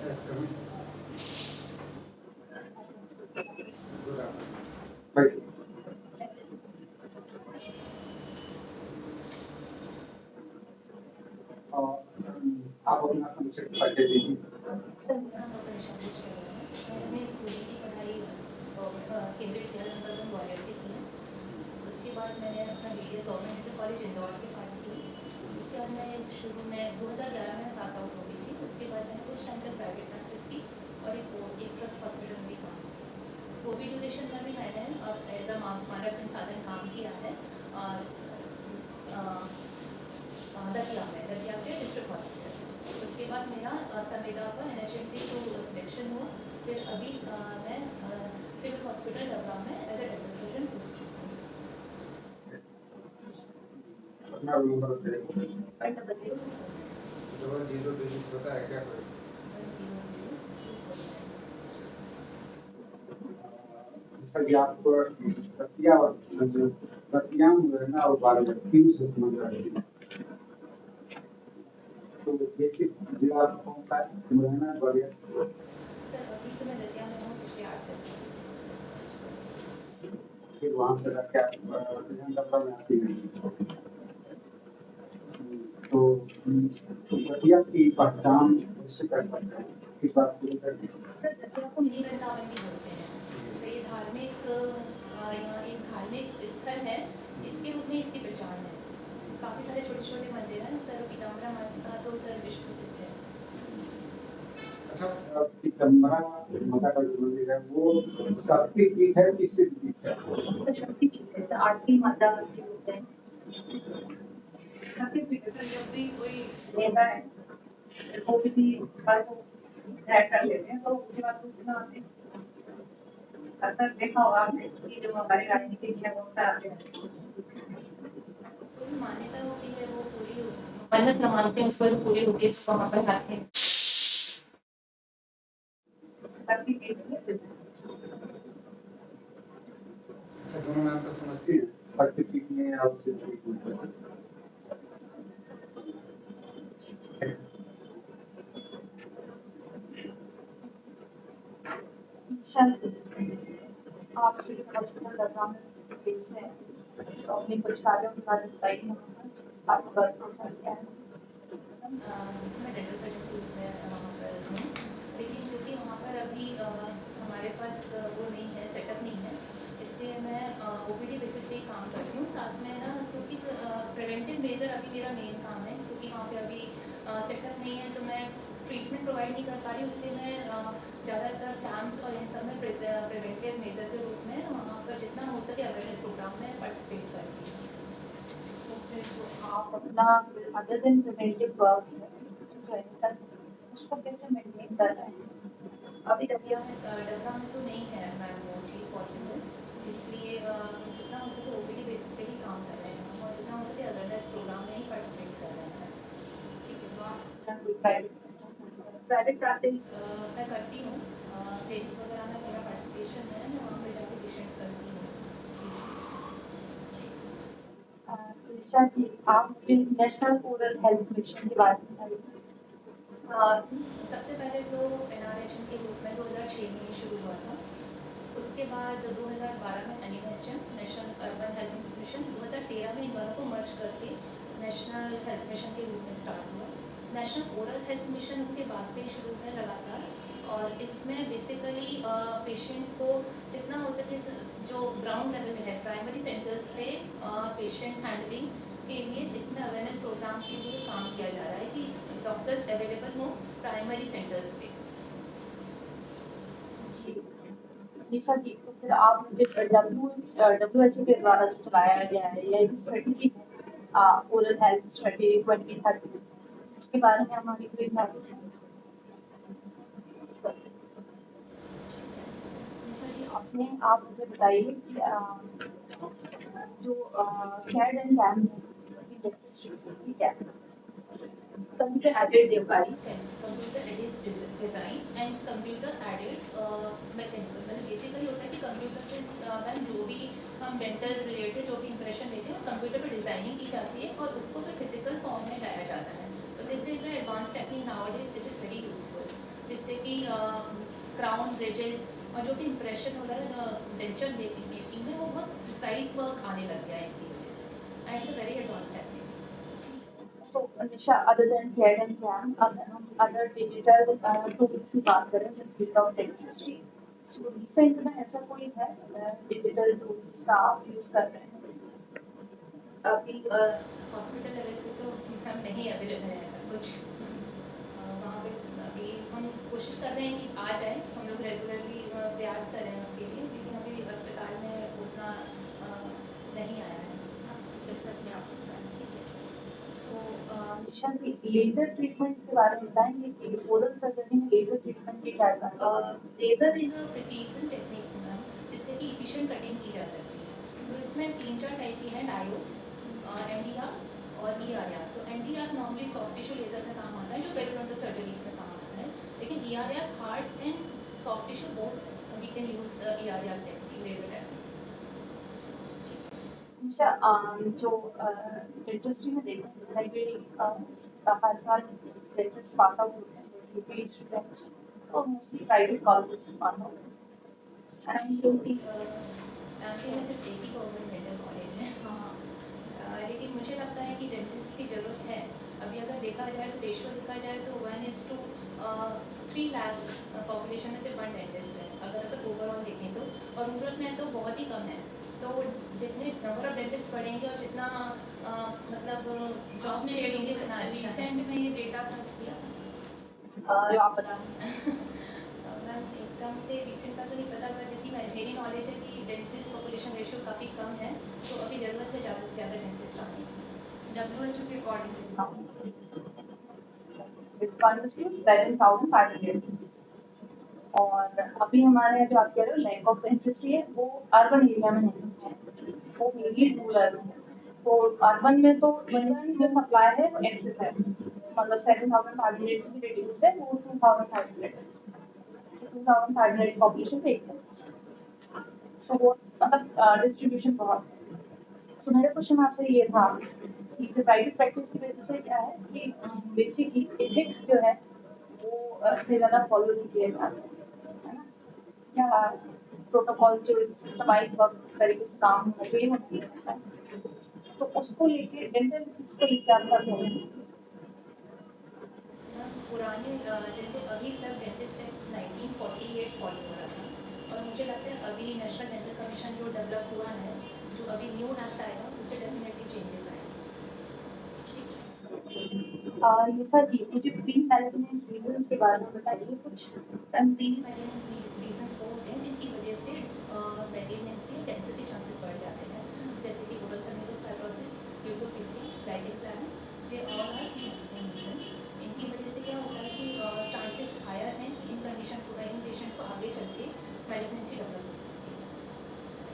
Yes, come in. Good afternoon. Right. आप अपना संक्षिप्त परिचय दीजिए। सर मेरा नाम डॉक्टर निशा मिश्रा है। मैंने स्कूलिंग की पढ़ाई केंद्रीय विद्यालय नंबर 1 ग्वालियर से की है। उसके बाद मैंने अपना BDS government inter college Indore से पास की। उसके बाद मैं शुरू में 2011 में पास आउट हो गई थी। उसके बाद मैंने कुछ टाइम तक प्राइवेट प्रैक्टिस की और एक ट्रस्ट हॉस्पिटल में भी काम किया। कोविड ड्यूरेशन में भी मैंने एज अ मानव संसाधन काम किया है और दतिया के डिस्ट्रिक्ट हॉस्पिटल। उसके बाद मेरा संविदा पर NHMC थ्रू सिलेक्शन हुआ। फिर अभी मैं सिविल हॉस्पिटल डबरा में as a dental surgeon post हूँ। अपना रोल नंबर बताइए। डबल जीरो डिजिट होता है क्या कोई? 100 सर जी आप दतिया और दतिया मुरैना और ग्वालियर तीनों से समझ रहे हैं। तो बेसिक जिला कौन सा है? मुरैना ग्वालियर। सर अभी तो मैं दतिया में हूँ पिछले 8-10 साल से। फिर वहाँ से क्या डबरा में आती है। तो दतिया की पहचान कैसे कर सकते हैं? किस बात को लेकर? सर दतिया को मिनी वृंदावन भी बोलते हैं। तो ये धार्मिक यहाँ एक धार्मिक स्थल है। इसके रूप में इसकी पहचान है। काफ़ी सारे छोटे-छोटे मंदिर हैं। सर पीताम्बरा माता तो सर विश्व प्रसिद्ध है। अच्छा, पीताम्बरा माता का जो मंदिर है वो शक्तिपीठ है कि सिद्धपीठ है? शक्तिपीठ है। सर आरती माता के रूप में शक्तिपीठ है। सर जब भी कोई नेता है वो किसी बात को ड्रैग कर लेते हैं तो उसके बाद वो कितना आते हैं। अक्सर देखा होगा आपने कि जो हमारे राजनीतिक है वो अक्सर आते हैं। कोई मान्यता होती है वो पूरी मन्नत न मानते हैं उस पर पूरी होती है जिसको वहाँ पर आते हैं। शक्तिपीठ में सिद्ध है। अच्छा दोनों नाम तो समझती हैं। शक्तिपीठ में और सिद्धपीठ में। सर आप सिविल हॉस्पिटल दरगाह में बेस्ड हैं तो अपने कुछ कार्यों के बारे में बताइए। आपका वर्क प्रोफाइल क्या है? मैं डेंटल सर्जन के रूप में वहाँ पर हूँ। लेकिन क्योंकि वहाँ पर अभी हमारे पास वो नहीं है, सेटअप नहीं है, इसलिए मैं OPD बेसिस पे ही काम करती हूँ। साथ में ना क्योंकि प्रिवेंटिव मेजर अभी मेरा मेन काम है, क्योंकि वहाँ पे अभी सेटअप नहीं है तो मैं ट्रीटमेंट प्रोवाइड नहीं कर पा रही हूँ। इसलिए मैं ज़्यादातर कैंप्स और इन सब में प्रिवेंटिव मेजर के रूप में वहाँ पर जितना हो सके अवेयरनेस प्रोग्राम में पार्टिसिपेट करती हूँ। तो फिर आप अपना अदर देन प्रिवेंटिव वर्क उसको कैसे मेंटेन कर रहे हैं? अभी दतिया में डबरा में तो नहीं है मैम वो चीज़ पॉसिबल। इसलिए जितना हो सके OPD बेसिस पे ही काम कर रहे हैं और जितना हो सके अवेयरनेस प्रोग्राम में ही पार्टिसिपेट कर रहे हैं। ठीक है। तो आप प्राइवेट प्रैक्टिस मैं करती हूँ। क्लिनिक वगैरह में मेरा पार्टिसिपेशन है। मैं वहाँ पे जाके पेशेंट्स करती हूँ। निशा जी आप मुझे नेशनल ओरल हेल्थ मिशन के बारे में बताइए। सबसे पहले तो NRHM के रूप में 2006 में शुरू हुआ था। उसके बाद 2012 में NUHM national urban health mission, 2013 में इन दोनों को मर्ज करके नेशनल हेल्थ मिशन के रूप में स्टार्ट हुआ। नेशनल ओरल हेल्थ मिशन उसके बाद से ही शुरू है लगातार और इसमें बेसिकली पेशेंट्स को जितना हो सके जो ग्राउंड लेवल है प्राइमरी सेंटर्स पे पेशेंट हैंडलिंग के लिए इसमें अवेयरनेस प्रोग्राम के लिए काम किया जा रहा है कि डॉक्टर्स अवेलेबल हो प्राइमरी सेंटर्स पे। जी निशा जी तो फिर आप मुझे WHO के द्वारा जो चलाया गया है या एक स्ट्रेटेजी है ओरल हेल्थ स्ट्रेटेजी 2030 उसके बारे में हमारी कोई नॉलेज है? निशा जी आप मुझे बताइए कि जो कैड एंड कैम ठीक है computer aided device and computer aided design and computer aided mechanical मतलब बेसिकली होता है कि कंप्यूटर पे मैम जो भी हम डेंटल रिलेटेड जो भी इंप्रेशन देते हैं कंप्यूटर पे डिजाइनिंग की जाती है और उसको फिर फिजिकल फॉर्म में लाया जाता है। तो this is advance technique nowadays it is very useful जिससे कि ब्रिजेस और जो भी इम्प्रेशन हो रहा है डेंचर मेकिंग में, वो बहुत प्रिसाइज वर्क आने लग गया है इसकी वजह से, and it's a very advance technique. So, Nisha, other than CAD and CAM, अगर हम other digital tools की बात करें in the field of dentistry, so recent में ऐसा कोई है digital tool जिसका आप use कर रहे हैं? अभी हॉस्पिटल लेवल पे तो हम नहीं अवेलेबल है ऐसा कुछ, वहाँ पे अभी हम कोशिश कर रहे हैं कि आ जाए, हम लोग रेगुलरली प्रयास कर रहे हैं उसके लिए, लेकिन अभी अस्पताल में उतना नहीं आया है। जैसा कि आपको बताया, ठीक है। सो निशा, लेजर ट्रीटमेंट के बारे में बताएंगे कि ओरल सर्जरी में लेजर ट्रीटमेंट की क्या laser is a precision technique ma'am, जिससे कि इफिशिएंट कटिंग की जा सकती है। तो इसमें 3-4 टाइप की हैं, डायो, एमडीआर और ईआरआर। तो MDR normally soft tissue laser में काम आता है, जो पेरिडोंटल सर्जरीज में काम आता है, लेकिन uh hard and soft tissue both we can use uh technique, laser technique. Nisha, जो इंडस्ट्री में देखा है कि हर साल डेंटिस्ट पास आउट होते हैं, बेसिकली स्टूडेंट्स और मोस्टली प्राइवेट कॉलेजेस से पास आउट होते हैं, एंड रांची में सिर्फ एक ही गवर्नमेंट डेंटल कॉलेज है, लेकिन मुझे लगता है कि डेंटिस्ट की ज़रूरत है। अभी अगर देखा जाए तो रेशियो देखा जाए तो 1:3 लाख पॉपुलेशन में सिर्फ 1 डेंटिस्ट है, अगर ओवरऑल देखें तो, और रूरल में तो बहुत ही कम है। तो जितने नंबर ऑफ डेंटिस्ट बढ़ेंगे और जितना मतलब जॉब में रहेंगे उतना अच्छा है। रिसेंट में ये डेटा सर्च किया जो आप बता मैम एकदम से रिसेंट का तो नहीं पता, पर जितनी मेरी नॉलेज है कि डेंटिस्ट पॉपुलेशन रेशियो काफ़ी कम है, तो अभी ज़रूरत है ज़्यादा से ज़्यादा डेंटिस्ट आने की। WHO के अकॉर्डिंग with 1:7,500, और अभी हमारे जो आप कह रहे हो लैक ऑफ इंडस्ट्री है, वो अर्बन एरिया में नहीं है, वो मेनली रूरल है। तो अर्बन में तो इवन जो सप्लाई है वो एक्सेस है, मतलब 7,500 से भी रिड्यूस्ड है, वो 2,500 है, 2,500 पॉपुलेशन पे एक है। सो वो मतलब डिस्ट्रीब्यूशन बहुत है। सो मेरा क्वेश्चन आपसे ये था कि जो प्राइवेट प्रैक्टिस की वजह से क्या है कि बेसिकली एथिक्स जो है वो इतने ज़्यादा फॉलो नहीं किए जाते हैं, है ना, या प्रोटोकॉल जो सिस्टमाइज वर्क तरीके से काम होना चाहिए वो नहीं होता है, तो उसको लेके डेंटल एथिक्स को लेके आपका क्या है? पुराने जैसे अभी तक डेंटिस्ट एक्ट 1948 फॉलो हो रहा था, और मुझे लगता है अभी नेशनल डेंटल कमीशन जो डेवलप हुआ है, जो अभी न्यू एक्ट आएगा, उससे डेफिनेटली चेंजेस आएंगे। ये सर जी, मुझे प्री मैनेजमेंट रीजंस के बारे में बताइए कुछ। प्री मैनेजमेंट रीजंस वो होते हैं जिनकी वजह से मैलिग्नेंसी कैंसर के चांसेस बढ़ जाते हैं, जैसे कि oral cervical fibrosis, leukoplakia, lichen planus, they all are pre management reasons. इनकी वजह से क्या होता है कि चांसेस हायर हैं कि इन कंडीशन को, इन पेशेंट्स को आगे चल के मैलिग्नेंसी डेवलप हो सकती है।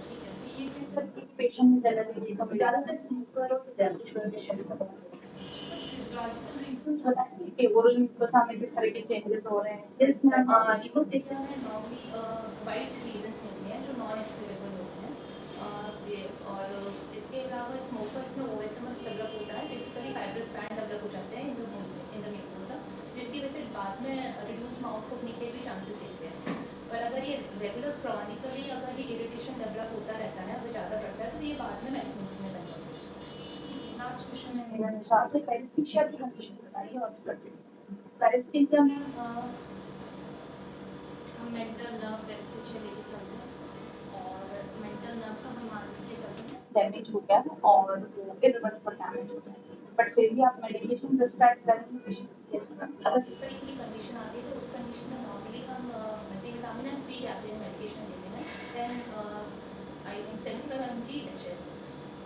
ठीक है, ये किस तरह के पेशेंट में जनरली देखा मिला? ज़्यादातर स्मोकर और डायबिटिक पेशेंट का लॉजिकल रीजन बताएंगे कि ओरल म्यूकोसा में किस तरह के चेंजेस हो रहे हैं? यस मैम, लिपोपेडिया में नॉर्मली वाइट रीजंस मिलते हैं जो नॉन एस्क्रिवेबल होते हैं, और इसके अलावा स्मोकर्स में ओएसएमएस डेवलप होता है, बेसिकली फाइब्रस बैंड डेवलप हो जाते हैं इन द म्यूकोसा, जिसकी वजह से बाद में रिड्यूस माउथ होने के भी चांसेस दिखते हैं। पर अगर ये रेगुलर क्रॉनिकली अगर ये इरिटेशन डेवलप होता रहता है, अगर ज़्यादा बढ़ता है, तो ये बाद में मैलिग्नेंसी में कन्वर्ट हो जाता है। लास्ट क्वेश्चन है मेरा निशान से, पेरिस्टिशिया की कंडीशन बताइए और उसका पेरिस्टिशिया में हम मेंटल नर्व पेरिस्टिशिया लेके चलते हैं, और मेंटल नर्व का हम मान के चलते हैं डैमेज हो गया है और वो इरिवर्सिबल डैमेज हो गया है, बट फिर भी आप मेडिकेशन प्रिस्क्राइब करेंगे पेशेंट यस अगर इस तरह की कंडीशन आती है, तो उस कंडीशन में नॉर्मली हम multivitamin and pre capsule medication देते हैं, then I think 75 mg HS,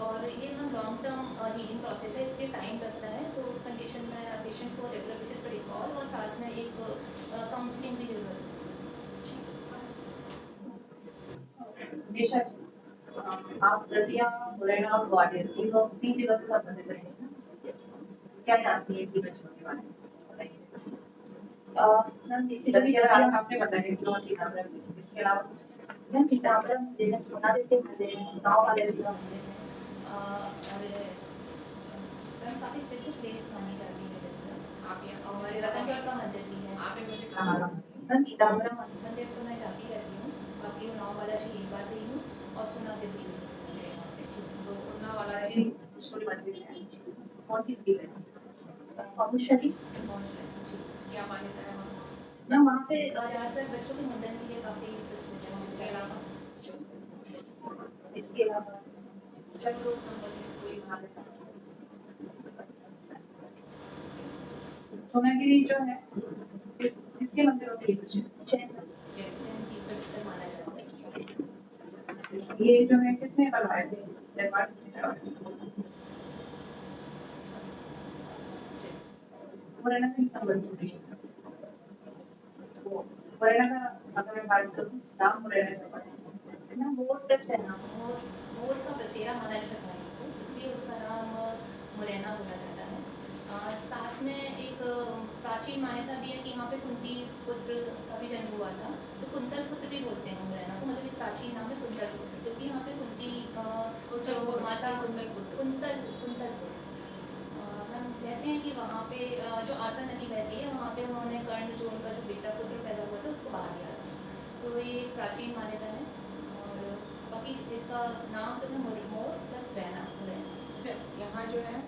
और ये हम लॉन्ग टर्म हीलिंग प्रोसेस है, इसके टाइम लगता है, तो उस कंडीशन में पेशेंट को रेगुलर बेसिस पर रिकॉल और साथ में एक काउंसलिंग की जरूरत है। बेशक आप दतिया मुरैना और ग्वालियर ये लोग 3 जगह से संबंधित रहे हैं ना, क्या जानती है कि बच्चों के बारे में बताइए। मैम बेसिकली अगर आपने बताया कि बहुत ही इसके अलावा मैम पीताम्बरम देना सुना देते हैं गाँव वाले लोग और मैम काफ़ी सिद्ध प्लेस मानी जाती है दतिया, आप यहाँ और रतनगढ़ का मंदिर भी है। आपने मुझे कहा मैम पीताम्बरम मंदिर तो मैं जाती जी एक बार गई हूँ और सोना दिल्ली गई हूँ मैं वहाँ पे। तो उन्ना वाला ये सूर्य मंदिर है, कौन सी झील है? अमुशरी। और जी क्या मान्यता है वहाँ? ना वहाँ पे ज़्यादातर बच्चों के मुंडन के लिए काफ़ी प्रचलित है इसके अलावा इसके अलावा जब लोग संबंधित कोई मान्यता सोनागिरी जो है किसके मंदिरों के लिए कुछ है? जैन तीर्थस्थल माना जाता है। ये जो है किसने बनवाए थे? दरबार किसने बनवाए? मुरैना से संबंधित है। वो मुरैना का अगर मैं बात करूँ नाम मुरैना का पड़ा है ना, वो ट्रस्ट है ना। मोर का बसेरा माना जाता है इसको, इसलिए उसका नाम मुरैना बोला जाता है। साथ में एक प्राचीन मान्यता भी है कि यहाँ पे कुंती पुत्र का भी जन्म हुआ था, तो कुंतल पुत्र भी बोलते हैं मुरैना को, मतलब एक प्राचीन नाम है कुंतल पुत्र, क्योंकि यहाँ पे कुंती जो माता कुंतल पुत्र हम कहते हैं कि वहाँ पे जो आसन नदी बहती है वहाँ पे उन्होंने कर्ण जो उनका जो बेटा पुत्र पैदा हुआ था उसको बहा दिया था, तो ये एक प्राचीन मान्यता है। और बाकी इसका नाम तो है मोर प्लस रैना मुरैना। यहाँ जो है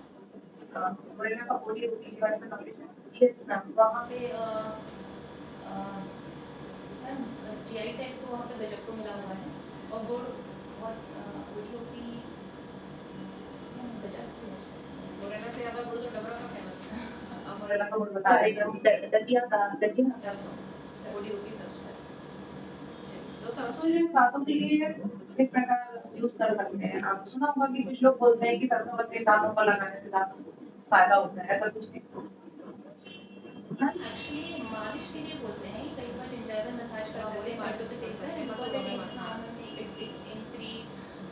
मुरैना का ओडी के बारे में नॉलेज है? Yes ma'am. वहाँ पे जीआई टैग तो वहाँ पे गजब को मिला हुआ है, और गुड़ और ओडीओपी गजब की है। मुरैना से ज़्यादा गुड़ तो डबरा का फेमस है। आप मुरैना का बोल बता रहे हैं दतिया का सरसों ओडीओपी सरसों। तो सरसों जो दांतों के लिए किस प्रकार यूज कर सकते हैं? आप सुना होगा कि कुछ लोग बोलते हैं कि सरसों का तेल दांतों पर लगाने से दांतों को फायदा होता है, ऐसा कुछ नहीं। एक्चुअली मालिश के लिए बोलते हैं, कई बार जिंजरल मसाज कर सकते हैं सरसों के तेल से, बिकॉज़ इट इंक्रीज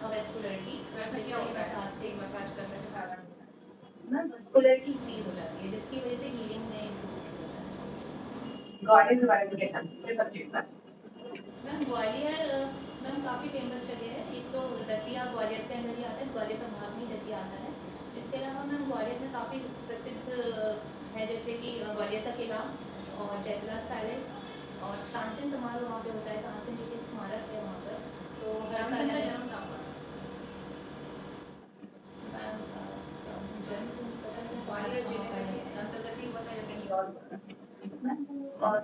वेस्कुलरिटी, वैसा क्या होता है मसाज से मसाज करने से फायदा मिलता है? ना मस्कुलरिटी इंक्रीज हो जाती है, जिसकी वजह से हीलिंग में इम्प्रूवमेंट हो जाता है। गार्डन के बारे में क्या सब्जेक्ट था? मैम ग्वालियर मैम काफ़ी फेमस जगह है, एक तो दतिया ग्वालियर के अंदर ही आता है, ग्वालियर संभाग में ही दतिया आता है। इसके अलावा मैम ग्वालियर में काफ़ी प्रसिद्ध है, जैसे कि ग्वालियर का किला और जयविलास पैलेस, और तानसेन समारोह वहाँ पे होता है, तानसेन जी के स्मारक है वहाँ पर, तो हर साल का जन्म कहाँ हुआ? मैम जन्म तो नहीं पता, लेकिन ग्वालियर स्मारक जिले वहाँ पर के है। अंतर्गत ही हुआ था या कहीं और? और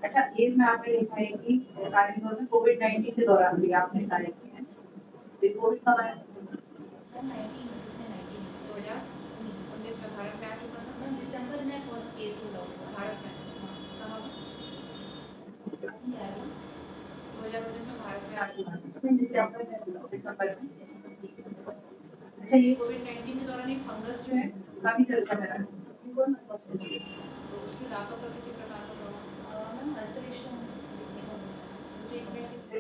अच्छा एज में आपने लिखा है कि कार्य में कोविड-19 के दौरान भी आपने कार्य किया है। कोविड कब आया? मैम 19 2019 में भारत में आ चुका था। मैम दिसंबर में फर्स्ट केस हुआ हुआ भारत से कहाँ? 2019 में भारत में आ चुका था। दिसंबर में। अच्छा ये कोविड-19 के दौरान एक फंगस जो है काफी चलता है। तो उससे दांतों पर किसी प्रकार का प्रभाव? मैम अल्सरेशन देखने को मिलता है,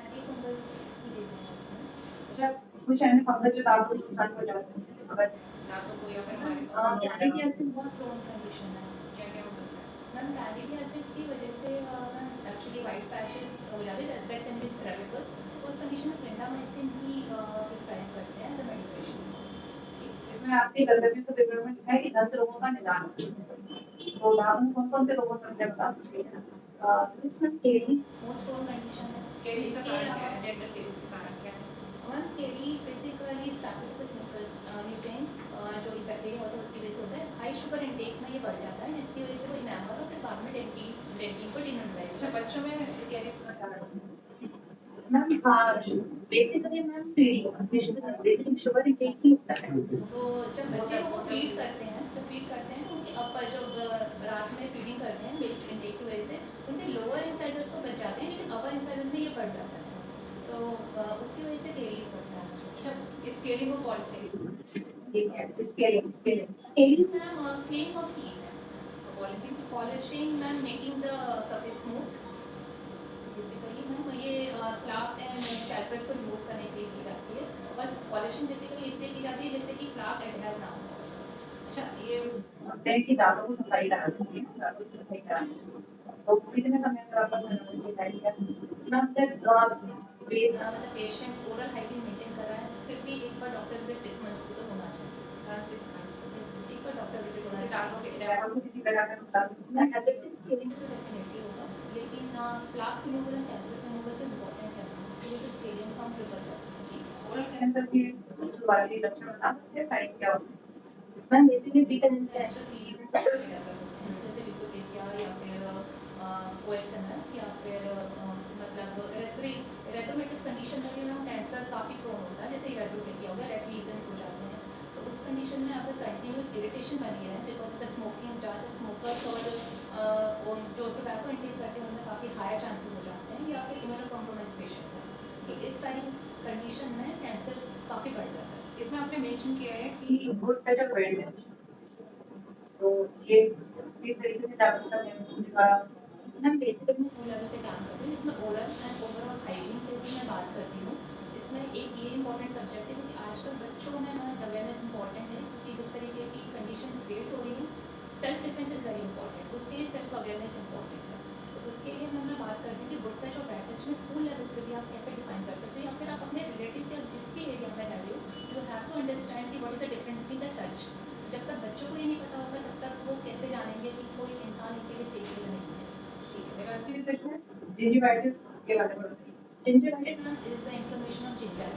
एंटीफंगल ही देते हैं उसमें। अच्छा कुछ ऐसे फंगस जो दांतों को नुकसान पहुंचाते हैं अगर दांतों को या फिर हमारे कैंडिडियासिस बहुत प्रोन कंडीशन है। क्या क्या हो सकता है? मैम कैंडिडियासिस की वजह से मैम एक्चुअली वाइट पैचेस हो जाते हैं, दैट कैन बी स्प्रेडेबल, तो उस कंडीशन में क्लिंडामाइसिन ही प्रिस्क्राइब करते हैं एज अ मेडिकेशन। इसमें आपके कर्तव्य को विवरण में लिखा है कि दंत रोगों का निदान। तो दांत कौन-कौन से रोगों से बता सकते हैं? इसमें केरीज मोस्ट प्रोन कंडीशन है। केरीज का इसके कारण क्या अलावा है? डेंटल केरीज का कारण क्या है? Ma'am caries basically Streptococcus mutans जो बैक्टीरिया होता है उसकी वजह से होता है। हाई शुगर इंटेक में ये बढ़ जाता है, जिसकी वजह से वो इनेमल और फिर बाद में डेंटिन को डिमिनरलाइज अच्छा बच्चों में केरीज का कारण ma'am basically ma'am feeding basically sugar intake ही होता है। तो जब बच्चे को फीड करते हैं तो उनके अपर जो रात में फीडिंग करते हैं मिल्क इंटेक की वजह से उनके लोअर इंसाइजर्स तो बच जाते हैं, लेकिन अपर इंसाइजर्स में ये बढ़ जाता है, तो उसकी वजह से केरीज बढ़ता है। अच्छा स्केलिंग और पॉलिसिंग ठीक है scaling ma'am cleaning of teeth, polishing polishing ma'am making the surface smooth, basically ma'am ये प्लाक एंड कैल्पर्स को रिमूव करने के लिए की जाती है, बस पॉलिशिंग बेसिकली इसलिए की जाती है जैसे कि प्लाक एडहेयर ना हो। अच्छा ये सकते हैं कि दांतों को सफाई करानी है, दांतों की सफाई करानी है। तो कितने समय तक आपका ना बेस मतलब पेशेंट ओरल हाइजीन मेंटेन कर रहा है, फिर भी एक बार डॉक्टर विजिट 6 मंथ्स को तो होना चाहिए। 6 मंथ एक बार डॉक्टर विजिट होना इससे चाहिए। दांतों के आपको किसी किसी प्रकार का नुकसान मैं एब्रेसिव स्केलिंग तो डेफिनेटली होगा, लेकिन plaque removal and cancer removal तो इम्पोर्टेंट है, इसलिए तो स्केलिंग का हम प्रेफर करते हैं। ओरल कैंसर के शुरुआती लक्षण बता सकते हैं, साइन क्या होते हैं? मैम बेसिकली कैंसर रीजन सबसे डेवलप होते हैं, जैसे ल्यूकोपेडिया या फिर OSMR या फिर मतलब रेट्रोमेटिस कंडीशन में भी हम कैंसर काफ़ी प्रोन होता है, जैसे रेट्रोपेडिया हो गया, रेट लीजन्स हो जाते हैं। तो उस कंडीशन में अगर कंटिन्यूस इरिटेशन बनी है बिकॉज ऑफ द स्मोकिंग, ज़्यादा स्मोकर्स और जो टोबैको इंटेक करते हैं उनमें काफ़ी हायर चांसेस हो जाते हैं, या फिर इम्यूनो कॉम्प्रोमाइज पेशेंट है, तो इस सारी कंडीशन में कैंसर काफ़ी बढ़ जाता है। इसमें आपने मेंशन किया है कि गुड बेटर ब्रेन है, तो ये किस तरीके से जागरूकता देने का मैम बेसिकली मैं स्कूल लेवल पे काम करती हूँ, जिसमें ओरल एंड ओवरऑल हाइजीन पे भी मैं बात करती हूँ। इसमें एक ये इंपॉर्टेंट सब्जेक्ट है क्योंकि आजकल बच्चों में अवेयरनेस इंपॉर्टेंट है, क्योंकि जिस तरीके की कंडीशन क्रिएट हो रही है, self defence is very important, उसके लिए सेल्फ अवेयरनेस इंपॉर्टेंट है। तो उसके लिए मैं बात करती हूँ कि गुड टच और बैड टच में स्कूल लेवल पे भी आप कैसे डिफाइन कर सकते हो, या फिर आप अपने रिलेटिव या जिस भी एरिया में रह रहे हो, यू हैव टू अंडरस्टैंड कि what is the difference between the touch. जब तक बच्चों को ये नहीं पता होगा तब तक वो कैसे जानेंगे कि कोई इंसान उनके लिए सेफ है या नहीं है। जिंजिवाइटिस के बारे में बताइए। Gingivitis ma'am is the inflammation of gingiva,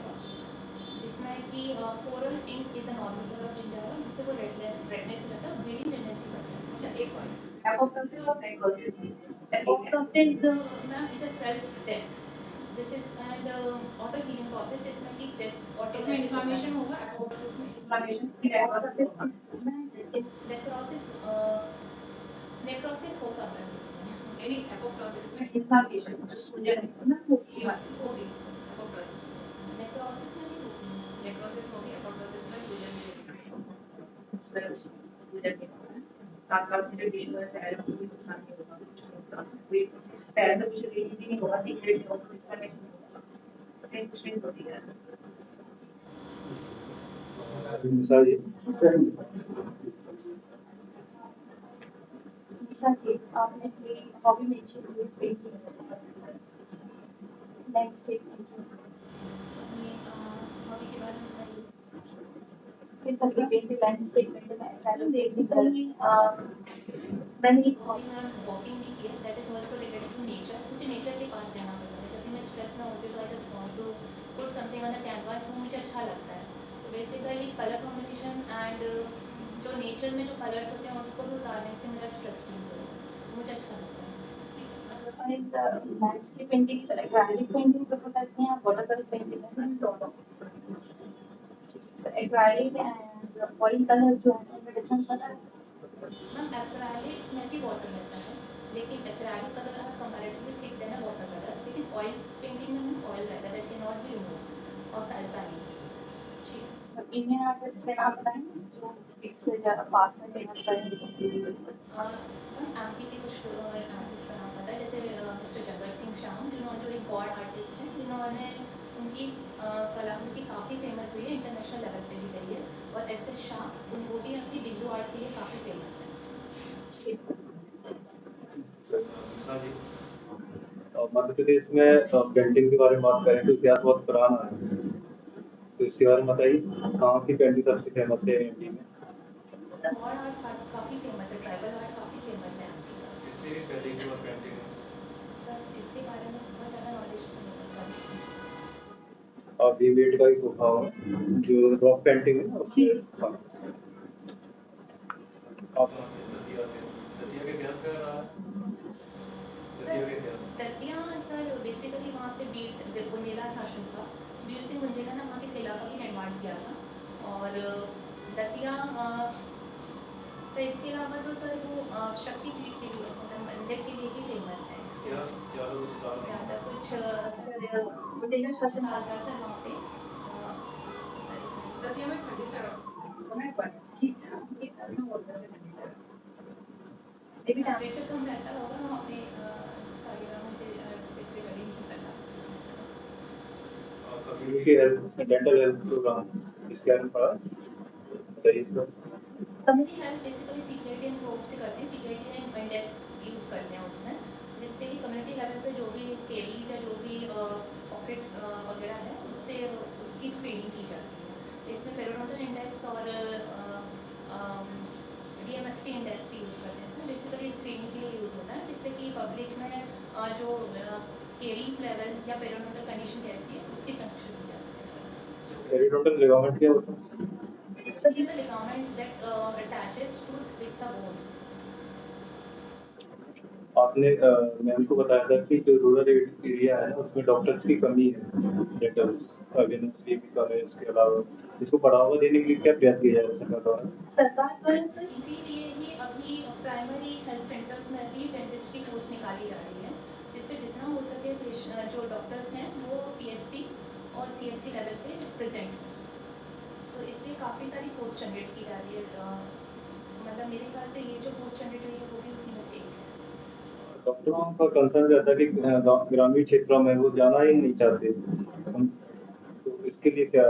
जिसमें कि coral pink is a normal colour of gingiva, जिससे वो रेडनेस हो जाता है, ब्लीडिंग टेंडेंसी बढ़ती है। अच्छा एक और एपोप्टोसिस और necrosis. Apoptosis ma'am is a self death, this is and auto healing process, जिसमें कि डेथ इसमें इन्फ्लेमेशन होगा, एपोप्टोसिस में इन्फ्लेमेशन की नेक्रोसिस होगा। नेक्रोसिस होगा मैम इसमें, यानी एपोप्टोसिस में इन्फ्लेमेशन जो सूजन है ना उसकी बात होगी, एपोप्टोसिस नेक्रोसिस में भी होगी। नेक्रोसिस होगी, एपोप्टोसिस में सूजन के तात्काल में जो टिश्यू है सेल को भी नुकसान नहीं होगा, कुछ कोई सेल में कुछ रिलीज नहीं होगा, सीक्रेट नहीं होगा, इन्फ्लेमेशन होगा, सेम कुछ नहीं होती है। निशा जी, निशा जी, आपने अपनी हॉबी मेंशन की पेंटिंग, लैंडस्केप पेंटिंग, अपनी हॉबी के बारे में बताइए। किस तरह की पेंटिंग लैंडस्केप पेंटिंग है? बेसिकली मैंने एक हॉबी मैम वॉकिंग भी की है, that is also related to nature, मुझे नेचर के पास रहना पसंद है, जब भी मैं स्ट्रेस में होती हूँ तो I just want to put something on the canvas, वो मुझे अच्छा लगता है। तो बेसिकली कलर कॉम्बिनेशन एंड जो नेचर में जो कलर्स होते हैं उसको भी उतारने से मेरा स्ट्रेस रिलीज होता है, मुझे अच्छा लगता है। लैंडस्केप पेंटिंग की तरह एक्रेलिक पेंटिंग प्रेफर करते हैं, वाटर कलर पेंटिंग है दोनों। एक्रेलिक एंड ऑयल कलर्स जो है उनका डिफरेंस पता है? मैम एक्रेलिक में भी वाटर रहता है, लेकिन acrylic colour are comparatively thick than a water colour, लेकिन ऑयल पेंटिंग में मैम ऑयल रहता है that can not be removed और फैलता नहीं। ठीक, इंडियन आर्टिस्ट के नाम बताएंगे जो एक से ज़्यादा पास में फेमस रहे। मैम एमपी के कुछ आर्टिस्ट का नाम पता है, जैसे मिस्टर जगत सिंह शाम, जिन्होंने जो एक गॉड आर्टिस्ट हैं, जिन्होंने उनकी कलाकृति काफ़ी फेमस हुई है, इंटरनेशनल लेवल पे भी गई है। और एस एस शाह, वो भी अपनी बिंदु आर्ट के लिए काफ़ी फेमस है। निशा जी, मध्य प्रदेश में पेंटिंग के बारे में बात करें तो इतिहास बहुत पुराना है, तो इसके बारे में बताइए कहाँ की पेंटिंग सबसे फेमस है एमपी में? सर गॉड आर्ट काफ़ी फेमस है, ट्राइबल आर्ट काफ़ी फेमस है एमपी का। इससे भी पहले की और पेंटिंग है। सर इसके बारे में बहुत ज़्यादा नॉलेज नहीं है सर। और बीबेड का एक गुफा है जो रॉक पेंटिंग है ना उससे। हाँ। आप कहाँ से? दतिया से। दतिया के इतिहास का रहा है? दतिया के इतिहास। दतिया सर बेसिकली वहाँ पे बुंदेला शासन था, वीर सिंह बुंदेला ने वहाँ के किला का भी निर्माण किया था। और दतिया तो इसके अलावा तो सर वो शक्तिपीठ के लिए, मतलब मंदिर के लिए ही फेमस है। इतिहास ज़्यादा विस्तार नहीं है। ज़्यादा कुछ बुंदेला शासन था सर वहाँ पे दतिया में खड़ी सड़क समय पर ठीक है, ये करना होता है। लेकिन टेम्परेचर कम रहता होगा वहाँ पे, सारी मुझे स्पेसिफिकली नहीं पता। Community health dental health program इसके बारे में पढ़ा बताइए इसका। Community health basically society and probe से करते हैं, सीक्रेटी एंड इंडेक्स यूज़ करते हैं उसमें, जिससे कि कम्युनिटी लेवल पे जो भी केरीज या जो भी पॉकेट वगैरह है उससे उसकी स्क्रीनिंग की जाती है। तो इसमें पेरोडोंटल इंडेक्स और DMFT इंडेक्स भी यूज़ करते हैं। या पेरिडोनटल कंडीशन कैसी है उसकी समीक्षा की जा सकती है। पेरिडोनटल लिगामेंट क्या होता है? So these are ligaments that attaches tooth with the bone. आपने मैम को बताया था कि जो रूरल एरिया है ना उसमें डॉक्टर्स की कमी है, डेंटल अवेयरनेस की भी कमी है। इसके अलावा इसको बढ़ावा देने के लिए क्या प्रयास किया जा रहा है सरकार द्वारा? सरकार द्वारा सर इसीलिए ही अभी प्राइमरी हेल्थ सेंटर्स में भी डेंटिस्ट की पोस्ट निकाली जा रही है, जिससे जितना हो सके जो डॉक्टर्स हैं वो पीएससी और सीएससी लेवल पे प्रेजेंट हैं। तो इसलिए काफ़ी सारी पोस्ट जनरेट की जा रही है। मतलब मेरे ख्याल से ये जो पोस्ट जनरेट हुई है वो भी उसी में से एक है। डॉक्टरों का कंसर्न रहता है कि ग्रामीण क्षेत्रों में वो जाना ही नहीं चाहते, तो इसके लिए क्या?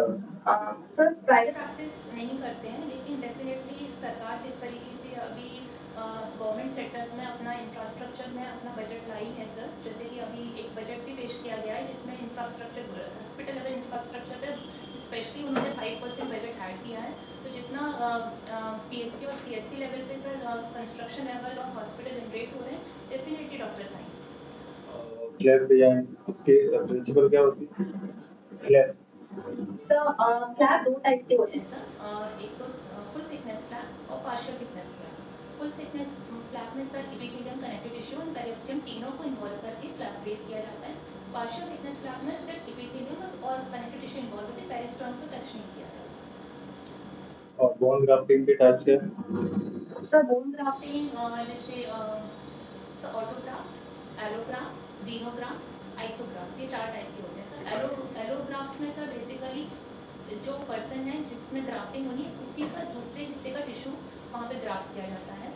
सर प्राइवेट प्रैक्टिस नहीं करते हैं, लेकिन डेफिनेटली सरकार जिस तरीके से अभी गवर्नमेंट सेक्टर में अपना इंफ्रास्ट्रक्चर में अपना बजट लाई है सर, जैसे कि अभी एक बजट भी पेश किया गया है जिसमें इंफ्रास्ट्रक्चर हॉस्पिटल लेवल इंफ्रास्ट्रक्चर पे स्पेशली उन्होंने 5% बजट ऐड किया है। तो जितना पीएससी और सीएससी लेवल पे सर कंस्ट्रक्शन लेवल और हॉस्पिटल जनरेट हो रहे हैं, डेफिनेटली डॉक्टर्स आएंगे। फ्लैप डिजाइन इसके प्रिंसिपल क्या होती है? फ्लैप सर फ्लैप 2 टाइप के होते हैं सर एक तो फुल थिकनेस फ्लैप और partial thickness flap. Full thickness flap में सर इपिथेलियम, कनेक्टिव टिश्यू और पेरिस्टियम तीनों को इन्वॉल्व करके फ्लैप प्लेस किया जाता है। पार्शियल थिकनेस फ्लैप में सिर्फ इपिथेलियम और कनेक्टिव टिश्यू इन्वॉल्व होते हैं, पेरिस्टियम को टच नहीं किया जाता। और बोन ग्राफ्टिंग के टाइप से सर बोन ग्राफ्टिंग जैसे ऑटोग्राफ्ट, एलोग्राफ्ट, जीनोग्राफ्ट, आइसोग्राफ्ट, ये 4 टाइप के होते हैं सर। एलोग्राफ्ट में सर बेसिकली जो पर्सन है जिसमें ग्राफ्टिंग होनी है उसी का दूसरे हिस्से का टिश्यू वहाँ पे ग्राफ्ट किया जाता है।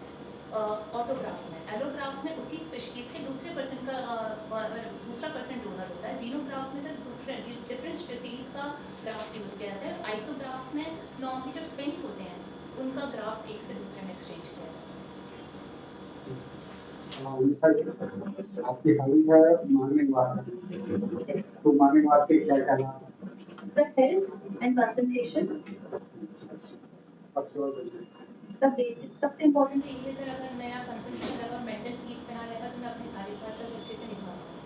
ऑटोग्राफ्ट में, एलोग्राफ्ट में उसी स्पेशीज के दूसरे पर्सन का दूसरा पर्सन डोनर होता है। जीनोग्राफ्ट में सर डिफरेंट स्पेसीज का ग्राफ्ट यूज़ किया जाता है। आइसोग्राफ्ट में नॉर्मली जो ट्विंस होते हैं उनका ग्राफ्ट एक से दूसरे में एक्सचेंज किया जाता है। सर आपकी हॉबी है मॉर्निंग वॉक, तो मॉर्निंग वॉक के क्या क्या लाभ हैं? Sir health and concentration first of all सब बेसिक सबसे इम्पोर्टेंट ये सर अगर मेरा कंसंट्रेशन लेवल मेंटल पीस बना रहेगा तो मैं अपने सारे कर्तव्य अच्छे से निभा पाऊंगी।